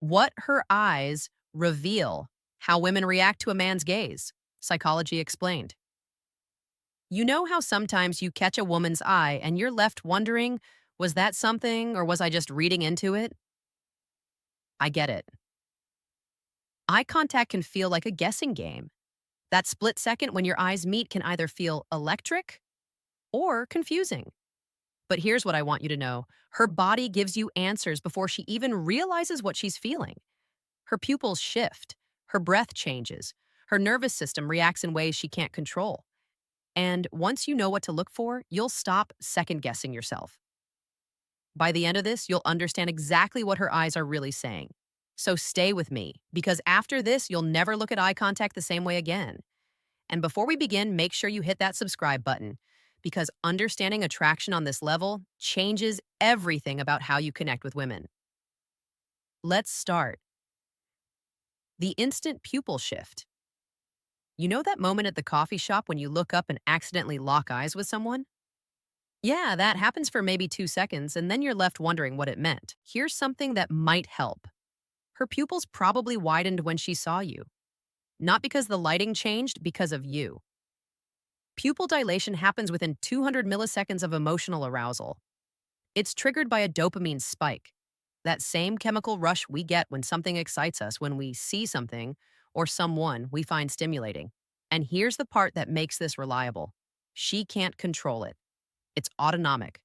What her eyes reveal how women react to a man's gaze. Psychology explained. You know how sometimes you catch a woman's eye and you're left wondering, was that something or was I just reading into it? I get it. Eye contact can feel like a guessing game. That split second when your eyes meet can either feel electric or confusing. But here's what I want you to know. Her body gives you answers before she even realizes what she's feeling. Her pupils shift, her breath changes, her nervous system reacts in ways she can't control. And once you know what to look for, you'll stop second guessing yourself. By the end of this, you'll understand exactly what her eyes are really saying. So stay with me, because after this, you'll never look at eye contact the same way again. And before we begin, make sure you hit that subscribe button, because understanding attraction on this level changes everything about how you connect with women. Let's start. The instant pupil shift. You know that moment at the coffee shop when you look up and accidentally lock eyes with someone? Yeah, that happens for maybe 2 seconds, and then you're left wondering what it meant. Here's something that might help. Her pupils probably widened when she saw you. Not because the lighting changed, because of you. Pupil dilation happens within 200 milliseconds of emotional arousal. It's triggered by a dopamine spike, that same chemical rush we get when something excites us, when we see something or someone we find stimulating. And here's the part that makes this reliable. She can't control it. It's autonomic,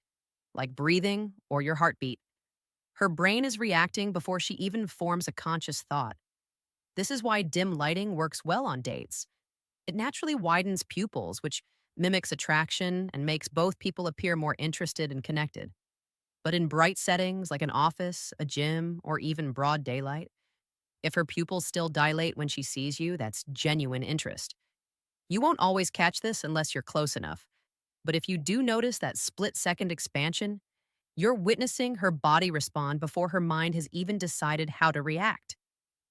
like breathing or your heartbeat. Her brain is reacting before she even forms a conscious thought. This is why dim lighting works well on dates. It naturally widens pupils, which mimics attraction and makes both people appear more interested and connected. But in bright settings like an office, a gym, or even broad daylight, if her pupils still dilate when she sees you, that's genuine interest. You won't always catch this unless you're close enough. But if you do notice that split-second expansion, you're witnessing her body respond before her mind has even decided how to react.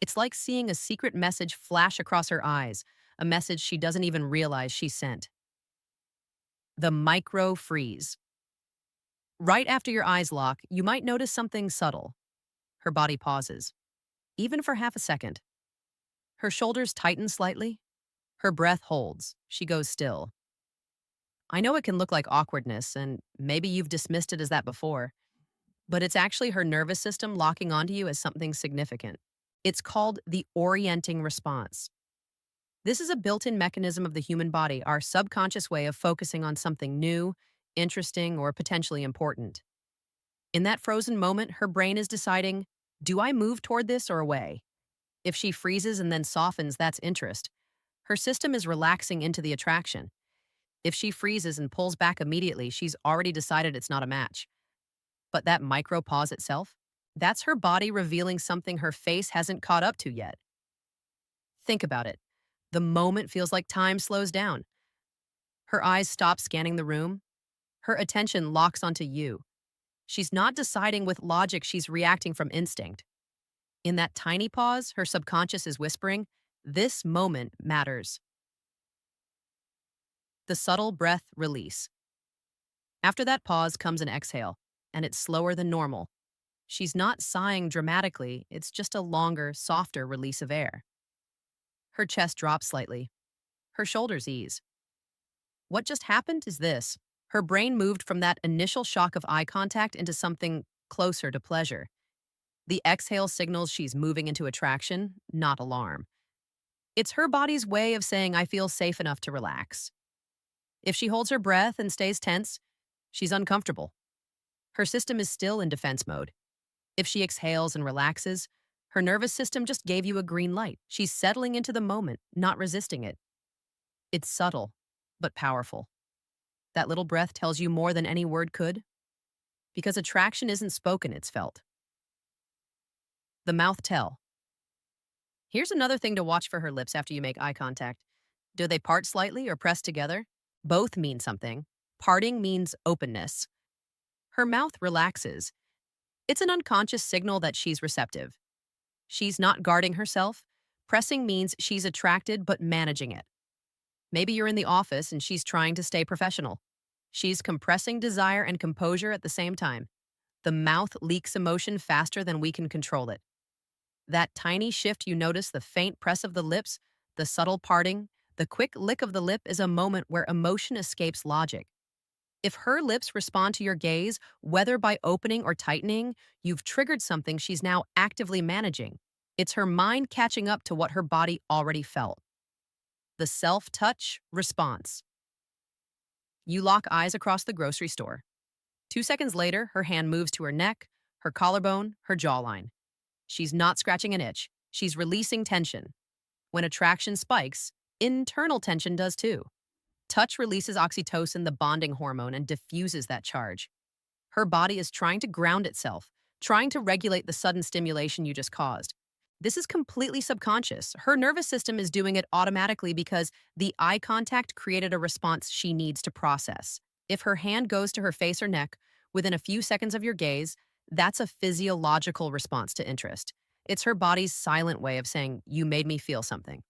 It's like seeing a secret message flash across her eyes, a message she doesn't even realize she sent. The micro freeze. Right after your eyes lock, you might notice something subtle. Her body pauses, even for half a second. Her shoulders tighten slightly. Her breath holds. She goes still. I know it can look like awkwardness, and maybe you've dismissed it as that before, but it's actually her nervous system locking onto you as something significant. It's called the orienting response. This is a built-in mechanism of the human body, our subconscious way of focusing on something new, interesting, or potentially important. In that frozen moment, her brain is deciding, do I move toward this or away? If she freezes and then softens, that's interest. Her system is relaxing into the attraction. If she freezes and pulls back immediately, she's already decided it's not a match. But that micro pause itself, that's her body revealing something her face hasn't caught up to yet. Think about it. The moment feels like time slows down. Her eyes stop scanning the room. Her attention locks onto you. She's not deciding with logic, she's reacting from instinct. In that tiny pause, her subconscious is whispering, this moment matters. The subtle breath release. After that pause comes an exhale, and it's slower than normal. She's not sighing dramatically, it's just a longer, softer release of air. Her chest drops slightly. Her shoulders ease. What just happened is this. Her brain moved from that initial shock of eye contact into something closer to pleasure. The exhale signals she's moving into attraction, not alarm. It's her body's way of saying, I feel safe enough to relax. If she holds her breath and stays tense, she's uncomfortable. Her system is still in defense mode. If she exhales and relaxes, her nervous system just gave you a green light. She's settling into the moment, not resisting it. It's subtle, but powerful. That little breath tells you more than any word could, because attraction isn't spoken, it's felt. The mouth tell. Here's another thing to watch for her lips after you make eye contact. Do they part slightly or press together? Both mean something. Parting means openness. Her mouth relaxes. It's an unconscious signal that she's receptive. She's not guarding herself. Pressing means she's attracted but managing it. Maybe you're in the office and she's trying to stay professional. She's compressing desire and composure at the same time. The mouth leaks emotion faster than we can control it. That tiny shift you notice, the faint press of the lips, the subtle parting, the quick lick of the lip is a moment where emotion escapes logic. If her lips respond to your gaze, whether by opening or tightening, you've triggered something she's now actively managing. It's her mind catching up to what her body already felt. The self touch response. You lock eyes across the grocery store. 2 seconds later, her hand moves to her neck, her collarbone, her jawline. She's not scratching an itch, she's releasing tension. When attraction spikes, internal tension does too. Touch releases oxytocin, the bonding hormone, and diffuses that charge. Her body is trying to ground itself, trying to regulate the sudden stimulation you just caused. This is completely subconscious. Her nervous system is doing it automatically because the eye contact created a response she needs to process. If her hand goes to her face or neck within a few seconds of your gaze, that's a physiological response to interest. It's her body's silent way of saying, "You made me feel something."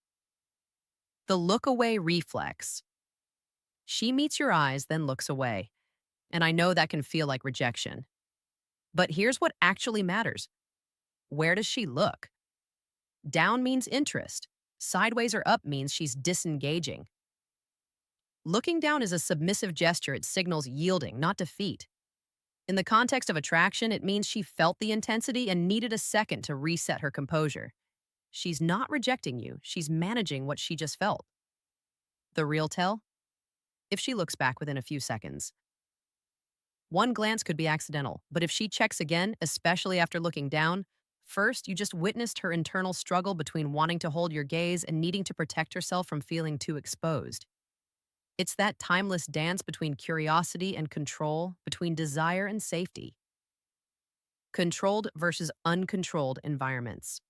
The look away reflex. She meets your eyes, then looks away. And I know that can feel like rejection. But here's what actually matters. Where does she look? Down means interest. Sideways or up means she's disengaging. Looking down is a submissive gesture. It signals yielding, not defeat. In the context of attraction, it means she felt the intensity and needed a second to reset her composure. She's not rejecting you. She's managing what she just felt. The real tell? If she looks back within a few seconds. One glance could be accidental, but if she checks again, especially after looking down, first, you just witnessed her internal struggle between wanting to hold your gaze and needing to protect herself from feeling too exposed. It's that timeless dance between curiosity and control, between desire and safety. Controlled versus uncontrolled environments.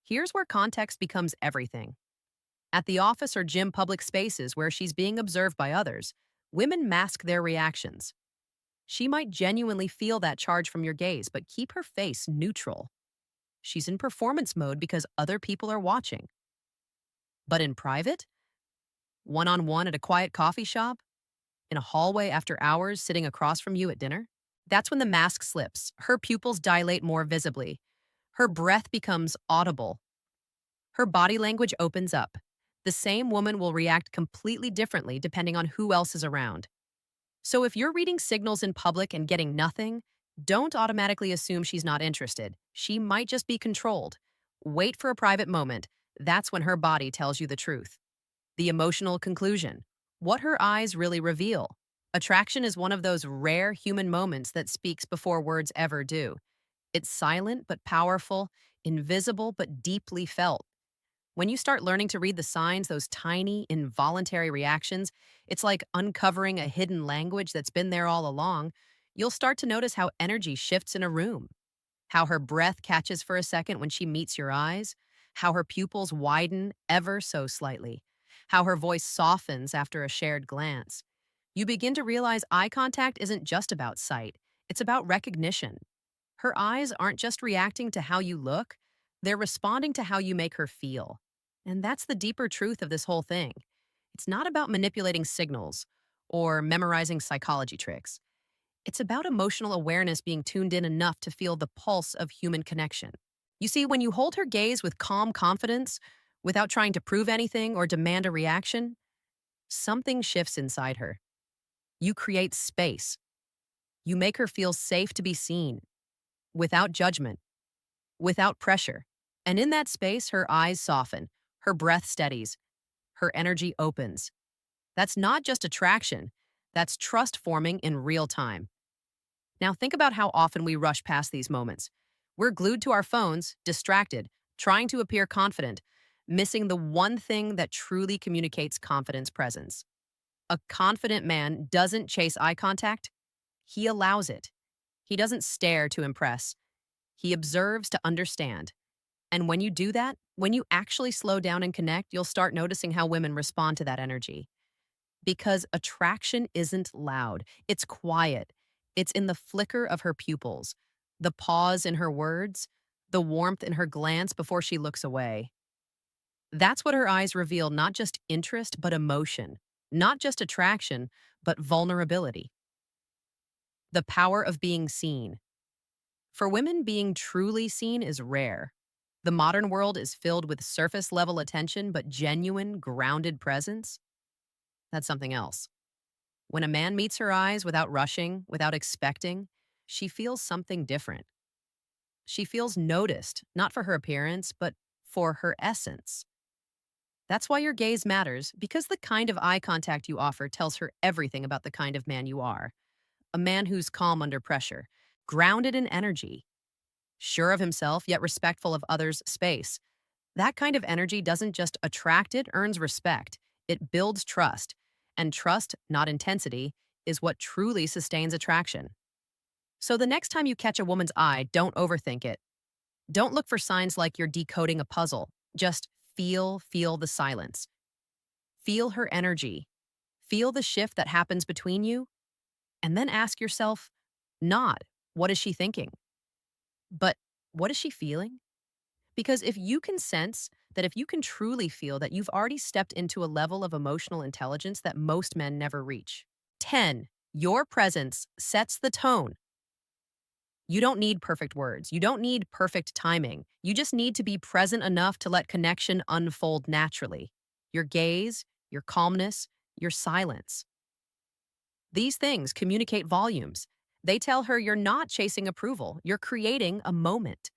Here's where context becomes everything. At the office or gym public spaces where she's being observed by others, women mask their reactions. She might genuinely feel that charge from your gaze, but keep her face neutral. She's in performance mode because other people are watching. But in private, one-on-one at a quiet coffee shop, in a hallway after hours sitting across from you at dinner, that's when the mask slips. Her pupils dilate more visibly. Her breath becomes audible. Her body language opens up. The same woman will react completely differently depending on who else is around. So if you're reading signals in public and getting nothing, don't automatically assume she's not interested. She might just be controlled. Wait for a private moment. That's when her body tells you the truth. The emotional conclusion. What her eyes really reveal. Attraction is one of those rare human moments that speaks before words ever do. It's silent but powerful, invisible but deeply felt. When you start learning to read the signs, those tiny, involuntary reactions, it's like uncovering a hidden language that's been there all along. You'll start to notice how energy shifts in a room, how her breath catches for a second when she meets your eyes, how her pupils widen ever so slightly, how her voice softens after a shared glance. You begin to realize eye contact isn't just about sight, it's about recognition. Her eyes aren't just reacting to how you look, they're responding to how you make her feel. And that's the deeper truth of this whole thing. It's not about manipulating signals or memorizing psychology tricks. It's about emotional awareness being tuned in enough to feel the pulse of human connection. You see, when you hold her gaze with calm confidence, without trying to prove anything or demand a reaction, something shifts inside her. You create space. You make her feel safe to be seen, without judgment, without pressure. And in that space, her eyes soften, her breath steadies, her energy opens. That's not just attraction, that's trust forming in real time. Now think about how often we rush past these moments. We're glued to our phones, distracted, trying to appear confident, missing the one thing that truly communicates confidence presence. A confident man doesn't chase eye contact, he allows it. He doesn't stare to impress, he observes to understand. And when you do that, when you actually slow down and connect, you'll start noticing how women respond to that energy. Because attraction isn't loud, it's quiet. It's in the flicker of her pupils, the pause in her words, the warmth in her glance before she looks away. That's what her eyes reveal, not just interest, but emotion. Not just attraction, but vulnerability. The power of being seen. For women, being truly seen is rare. The modern world is filled with surface level attention, but genuine, grounded presence, that's something else. When a man meets her eyes without rushing, without expecting, she feels something different. She feels noticed, not for her appearance, but for her essence. That's why your gaze matters, because the kind of eye contact you offer tells her everything about the kind of man you are. A man who's calm under pressure, grounded in energy, sure of himself, yet respectful of others' space. That kind of energy doesn't just attract, it earns respect. It builds trust. And trust, not intensity, is what truly sustains attraction. So the next time you catch a woman's eye, don't overthink it. Don't look for signs like you're decoding a puzzle. Just feel the silence. Feel her energy. Feel the shift that happens between you. And then ask yourself, not, what is she thinking? But what is she feeling? Because if you can sense that, if you can truly feel that, you've already stepped into a level of emotional intelligence that most men never reach. 10. Your presence sets the tone. You don't need perfect words. You don't need perfect timing. You just need to be present enough to let connection unfold naturally. Your gaze, your calmness, your silence. These things communicate volumes. They tell her you're not chasing approval, you're creating a moment.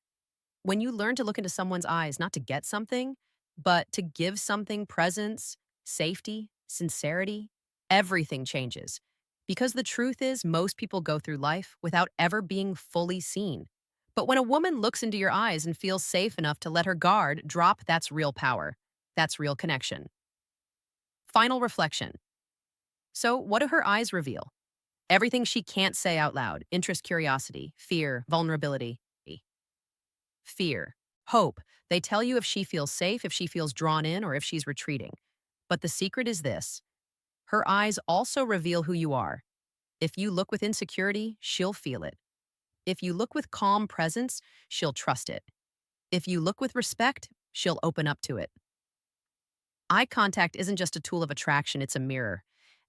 When you learn to look into someone's eyes, not to get something, but to give something, presence, safety, sincerity, everything changes. Because the truth is, most people go through life without ever being fully seen. But when a woman looks into your eyes and feels safe enough to let her guard drop, that's real power. That's real connection. Final reflection. So, what do her eyes reveal? Everything she can't say out loud: interest, curiosity, fear, vulnerability. Fear, hope. They tell you if she feels safe, if she feels drawn in, or if she's retreating. But the secret is this: her eyes also reveal who you are. If you look with insecurity, she'll feel it. If you look with calm presence, she'll trust it. If you look with respect, she'll open up to it. Eye contact isn't just a tool of attraction, it's a mirror.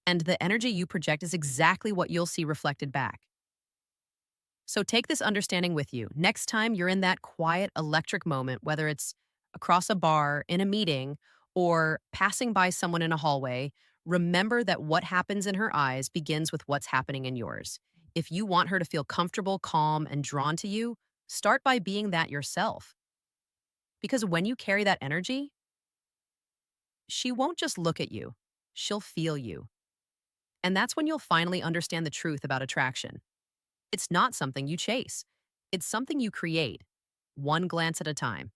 And the energy you project is exactly what you'll see reflected back. So take this understanding with you. Next time you're in that quiet, electric moment, whether it's across a bar, in a meeting, or passing by someone in a hallway, remember that what happens in her eyes begins with what's happening in yours. If you want her to feel comfortable, calm, and drawn to you, start by being that yourself. Because when you carry that energy, she won't just look at you, she'll feel you. And that's when you'll finally understand the truth about attraction. It's not something you chase. It's something you create, one glance at a time.